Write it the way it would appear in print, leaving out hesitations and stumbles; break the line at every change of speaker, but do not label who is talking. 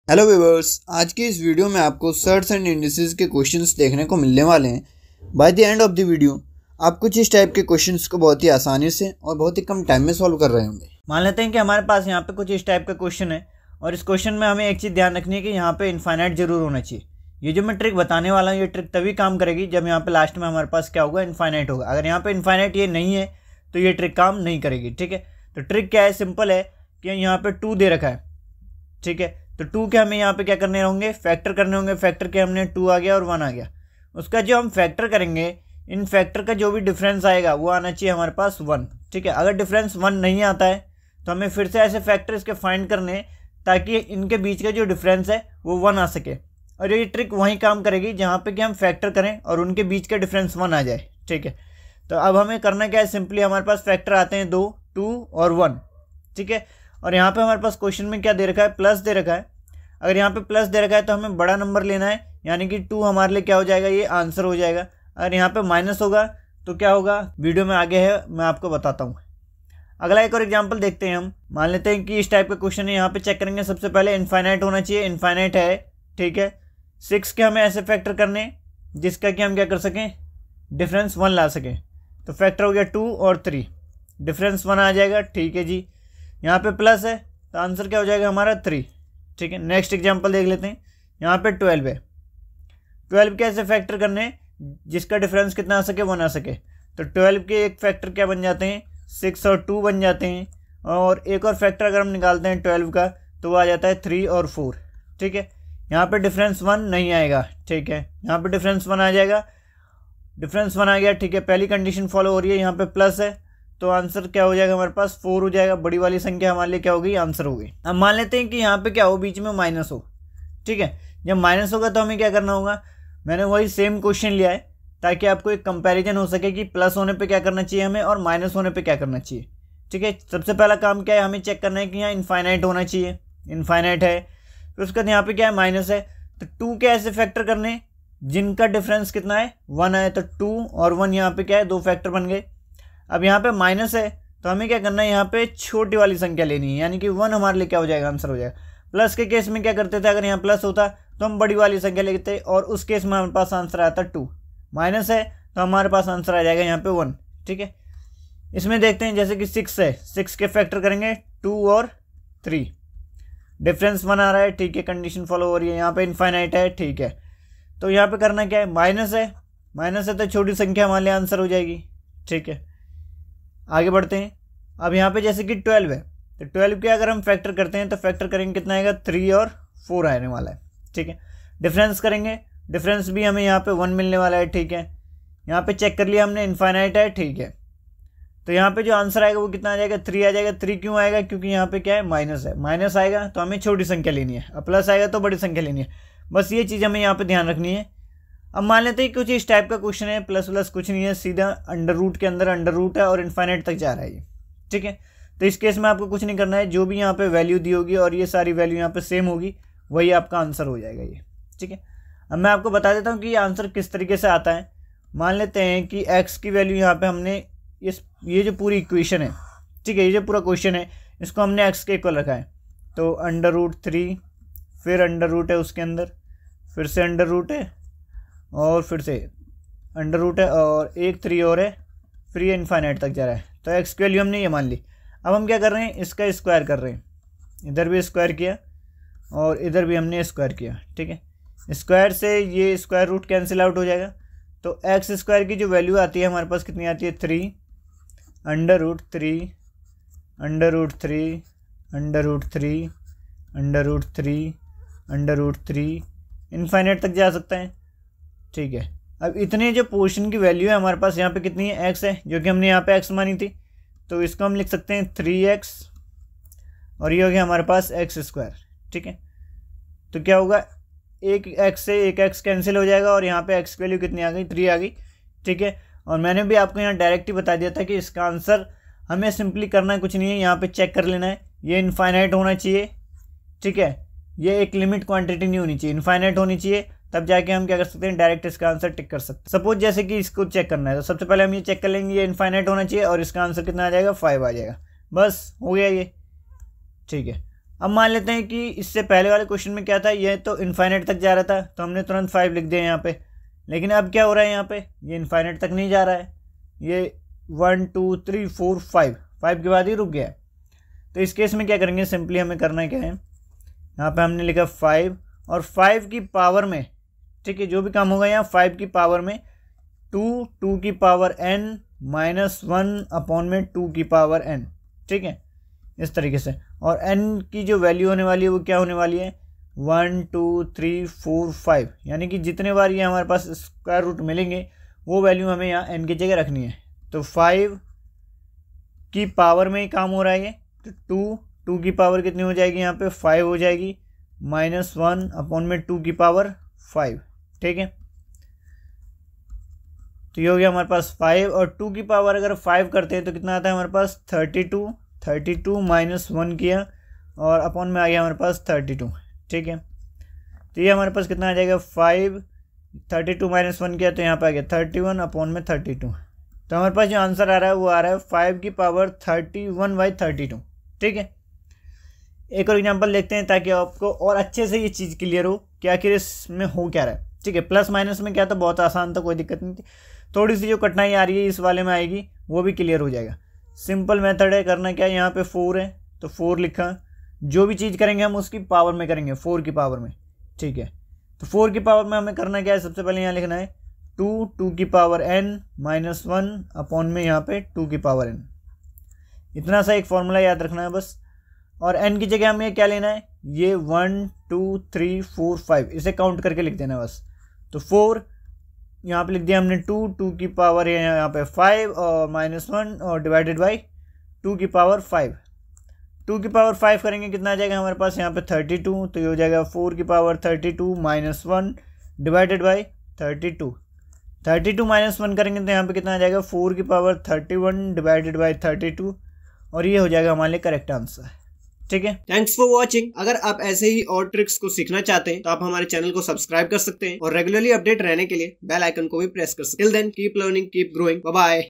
Hello viewers, आज की इस वीडियो में आपको सर्ट्स एंड इंडिसेस के क्वेश्चंस देखने को मिलने वाले हैं। By the end of the video आप कुछ इस टाइप के क्वेश्चंस को बहुत ही आसानी से और बहुत ही कम टाइम में सॉल्व कर रहे होंगे।
मान लेते हैं कि हमारे पास यहाँ पे कुछ इस टाइप का क्वेश्चन है और इस क्वेश्चन में हमें एक चीज़ ध्यान रखनी है कि यहाँ पे इनफाइनाइट जरूर होना चाहिए। ये जो मैं ट्रिक बताने वाला हूँ ये ट्रिक तभी काम करेगी जब यहाँ पे लास्ट में हमारे पास क्या होगा, इनफाइनाइट होगा। अगर यहाँ पे इनफाइनाइट ये नहीं है तो ये ट्रिक काम नहीं करेगी। ठीक है, तो ट्रिक क्या है, सिंपल है कि यहाँ पे 2 दे रखा है। ठीक है, तो 2 के हमें यहाँ पे क्या करने होंगे, फैक्टर करने होंगे। फैक्टर के हमने 2 आ गया और 1 आ गया। उसका जो हम फैक्टर करेंगे, इन फैक्टर का जो भी डिफरेंस आएगा वो आना चाहिए हमारे पास 1। ठीक है, अगर डिफरेंस 1 नहीं आता है तो हमें फिर से ऐसे फैक्टर इसके फाइंड करने ताकि इनके बीच का जो डिफरेंस है वो 1 आ सके। और ये ट्रिक वहीं काम करेगी जहाँ पे कि हम फैक्टर करें और उनके बीच का डिफरेंस 1 आ जाए। ठीक है, तो अब हमें करना क्या है, सिंपली हमारे पास फैक्टर आते हैं 2, 2 और 1। ठीक है, और यहाँ पे हमारे पास क्वेश्चन में क्या दे रखा है, प्लस दे रखा है। अगर यहाँ पे प्लस दे रखा है तो हमें बड़ा नंबर लेना है, यानी कि 2 हमारे लिए क्या हो जाएगा, ये आंसर हो जाएगा। अगर यहाँ पे माइनस होगा तो क्या होगा, वीडियो में आगे है मैं आपको बताता हूँ। अगला एक और एग्जांपल देखते हैं हम। मान लेते हैं कि इस टाइप का क्वेश्चन है, यहाँ पे चेक करेंगे। सबसे पहले इनफाइनाइट होना चाहिए, इनफाइनाइट है। ठीक है, 6 के हमें ऐसे फैक्टर करने जिसका कि हम क्या कर सकें, डिफरेंस 1 ला सकें। तो फैक्टर हो गया 2 और 3, डिफरेंस 1 आ जाएगा। ठीक है जी, यहाँ पे प्लस है तो आंसर क्या हो जाएगा हमारा 3। ठीक है, नेक्स्ट एग्जांपल देख लेते हैं। यहाँ पे 12 है, 12 के ऐसे फैक्टर करने जिसका डिफरेंस कितना आ सके, 1 आ सके। तो 12 के एक फैक्टर क्या बन जाते हैं, 6 और 2 बन जाते हैं। और एक और फैक्टर अगर हम निकालते हैं 12 का तो वो आ जाता है 3 और 4। ठीक है, यहाँ पे डिफरेंस 1 नहीं आएगा। ठीक है, यहाँ पे डिफरेंस 1 आ जाएगा, डिफरेंस 1 आ गया। ठीक है, पहली कंडीशन फॉलो हो रही है। यहाँ पे प्लस है तो आंसर क्या हो जाएगा हमारे पास, 4 हो जाएगा। बड़ी वाली संख्या हमारे लिए क्या होगी, आंसर होगी। अब मान लेते हैं कि यहाँ पे क्या हो, बीच में माइनस हो। ठीक है, जब माइनस होगा तो हमें क्या करना होगा, मैंने वही सेम क्वेश्चन लिया है ताकि आपको एक कंपैरिजन हो सके कि प्लस होने पे क्या करना चाहिए हमें और माइनस होने पे क्या करना चाहिए। ठीक है, सबसे पहला काम क्या है, हमें चेक करना है कि यहाँ इनफाइनाइट होना चाहिए। इनफाइनाइट है, फिर उसके बाद यहाँ पे क्या है, माइनस है। तो 2 के ऐसे फैक्टर करने जिनका डिफरेंस कितना है, 1 है। तो 2 और 1 यहाँ पे क्या है, 2 फैक्टर बन गए। अब यहाँ पे माइनस है तो हमें क्या करना है, यहाँ पे छोटी वाली संख्या लेनी है, यानी कि 1 हमारे लिए क्या हो जाएगा, आंसर हो जाएगा। प्लस के केस में क्या करते थे, अगर यहाँ प्लस होता तो हम बड़ी वाली संख्या लेते और उस केस में हमारे पास आंसर आता 2। माइनस है तो हमारे पास आंसर आ जाएगा यहाँ पे 1। ठीक है, इसमें देखते हैं जैसे कि 6 है, 6 के फैक्टर करेंगे 2 और 3, डिफरेंस 1 आ रहा है। ठीक है, कंडीशन फॉलो हो रही है। यहाँ पे इनफाइनाइट है। ठीक है, तो यहाँ पे करना क्या है, माइनस है, माइनस है तो छोटी संख्या हमारे लिए आंसर हो जाएगी। ठीक है, आगे बढ़ते हैं। अब यहाँ पे जैसे कि 12 है तो 12 के अगर हम फैक्टर करते हैं तो फैक्टर करेंगे कितना आएगा, 3 और 4 आने वाला है। ठीक है, डिफरेंस करेंगे, डिफरेंस भी हमें यहाँ पे 1 मिलने वाला है। ठीक है, यहाँ पे चेक कर लिया हमने, इनफाइनाइट है। ठीक है, तो यहाँ पे जो आंसर आएगा वो कितना आ जाएगा, 3 आ जाएगा। 3 क्यों आएगा, क्योंकि यहाँ पे क्या है, माइनस है। माइनस आएगा तो हमें छोटी संख्या लेनी है, और प्लस आएगा तो बड़ी संख्या लेनी है। बस ये चीज़ हमें यहाँ पे ध्यान रखनी है। अब मान लेते हैं कुछ इस टाइप का क्वेश्चन है, प्लस प्लस कुछ नहीं है, सीधा अंडर रूट के अंदर अंडर रूट है और इनफाइनाइट तक जा रहा है ये। ठीक है, तो इस केस में आपको कुछ नहीं करना है, जो भी यहाँ पे वैल्यू दी होगी और ये सारी वैल्यू यहाँ पे सेम होगी, वही आपका आंसर हो जाएगा ये। ठीक है, अब मैं आपको बता देता हूँ कि ये आंसर किस तरीके से आता है। मान लेते हैं कि एक्स की वैल्यू यहाँ पे हमने ये जो पूरी इक्वेशन है, ठीक है, ये जो पूरा क्वेश्चन है इसको हमने एक्स के इक्वल रखा है। तो अंडर रूट 3, फिर अंडर रूट है उसके अंदर, फिर से अंडर रूट है और फिर से अंडर रूट है और एक 3 और है, फिर ये इनफाइनाइट तक जा रहा है। तो एक्स की वैल्यू हमने ये मान ली। अब हम क्या कर रहे हैं, इसका स्क्वायर कर रहे हैं। इधर भी स्क्वायर किया और इधर भी हमने स्क्वायर किया। ठीक है, स्क्वायर से ये स्क्वायर रूट कैंसिल आउट हो जाएगा। तो एक्स स्क्वायर की जो वैल्यू आती है हमारे पास कितनी आती है, 3 under root 3 under root 3 under root 3 under root 3 under root 3, infinite तक जा सकता है। ठीक है, अब इतने जो पोर्शन की वैल्यू है हमारे पास यहाँ पे कितनी है, एक्स है, जो कि हमने यहाँ पे एक्स मानी थी। तो इसको हम लिख सकते हैं 3x और ये हो गया हमारे पास एक्स स्क्वायर। ठीक है, तो क्या होगा, एक एक्स से एक एक्स कैंसिल हो जाएगा और यहाँ पे एक्स की वैल्यू कितनी आ गई, 3 आ गई। ठीक है, और मैंने भी आपको यहाँ डायरेक्ट ही बता दिया था कि इसका आंसर हमें सिंपली करना कुछ नहीं है, यहाँ पे चेक कर लेना है, ये इनफाइनाइट होना चाहिए। ठीक है, ये एक लिमिट क्वांटिटी नहीं होनी चाहिए, इनफाइनाइट होनी चाहिए, तब जाके हम क्या कर सकते हैं, डायरेक्ट इसका आंसर टिक कर सकते हैं। सपोज जैसे कि इसको चेक करना है तो सबसे पहले हम ये चेक कर लेंगे, ये इनफाइनाइट होना चाहिए और इसका आंसर कितना आ जाएगा, 5 आ जाएगा। बस हो गया ये। ठीक है, अब मान लेते हैं कि इससे पहले वाले क्वेश्चन में क्या था, ये तो इनफाइनाइट तक जा रहा था तो हमने तुरंत 5 लिख दिया यहाँ पे, लेकिन अब क्या हो रहा है यहाँ पे, ये इनफाइनाइट तक नहीं जा रहा है, ये 1 2 3 4 5 के बाद ही रुक गया है। तो इस केस में क्या करेंगे, सिंपली हमें करना क्या है, यहाँ पे हमने लिखा 5 और 5 की पावर में, ठीक है, जो भी काम होगा यहाँ 5 की पावर में 2 की पावर n -1 अपॉन में 2 की पावर n, ठीक है, इस तरीके से। और n की जो वैल्यू होने वाली है वो क्या होने वाली है, 1 2 3 4 5, यानी कि जितने बार ये हमारे पास स्क्वायर रूट मिलेंगे वो वैल्यू हमें यहाँ n की जगह रखनी है। तो 5 की पावर में ही काम हो रहा है ये, तो 2 की पावर कितनी हो जाएगी यहाँ पे 5 हो जाएगी, -1 अपॉन में 2 की पावर 5, ठीक है। तो ये हो गया हमारे पास 5 और 2 की पावर अगर 5 करते हैं तो कितना आता है हमारे पास 32 -1 किया और अपॉन में आ गया हमारे पास 32, ठीक है। तो ये हमारे पास कितना आ जाएगा 5 32 -1 किया तो यहाँ पे आ गया 31 अपॉन में 32। तो हमारे पास जो आंसर आ रहा है वो आ रहा है 5 की पावर 31/32, ठीक है। एक और एग्जांपल देखते हैं ताकि आपको और अच्छे से ये चीज़ क्लियर हो कि आखिर इसमें हो क्या रहा है, ठीक है। प्लस माइनस में क्या था, बहुत आसान था, कोई दिक्कत नहीं थी। थोड़ी सी जो कठिनाई आ रही है इस वाले में आएगी, वो भी क्लियर हो जाएगा। सिंपल मेथड है, करना क्या है, यहाँ पे 4 है तो 4 लिखा, जो भी चीज़ करेंगे हम उसकी पावर में करेंगे, 4 की पावर में, ठीक है। तो 4 की पावर में हमें करना क्या है, सबसे पहले यहाँ लिखना है 2 की पावर n -1 अपॉन में यहाँ पे 2 की पावर n, इतना सा एक फॉर्मूला याद रखना है बस। और n की जगह हमें क्या लेना है, ये 1 2 3 4 5 इसे काउंट करके लिख देना बस। तो 4 यहाँ पे लिख दिया हमने, 2 की पावर है यहाँ पे 5 और -1 और डिवाइडेड बाई 2 की पावर 5। 2 की पावर 5 करेंगे कितना आ जाएगा हमारे पास यहाँ पे 32, तो ये हो जाएगा 4 की पावर 32 -1 डिवाइडेड बाई 32। 32 -1 करेंगे तो यहाँ पे कितना आ जाएगा 4 की पावर 31 डिवाइडेड बाई 32, और ये हो जाएगा हमारे लिए करेक्ट आंसर, ठीक है।
Thanks for watching. अगर आप ऐसे ही और ट्रिक्स को सीखना चाहते हैं तो आप हमारे चैनल को सब्सक्राइब कर सकते हैं और रेगुलरली अपडेट रहने के लिए बेल आइकन को भी प्रेस कर सकते हैं। Till then keep learning, keep growing, bye bye.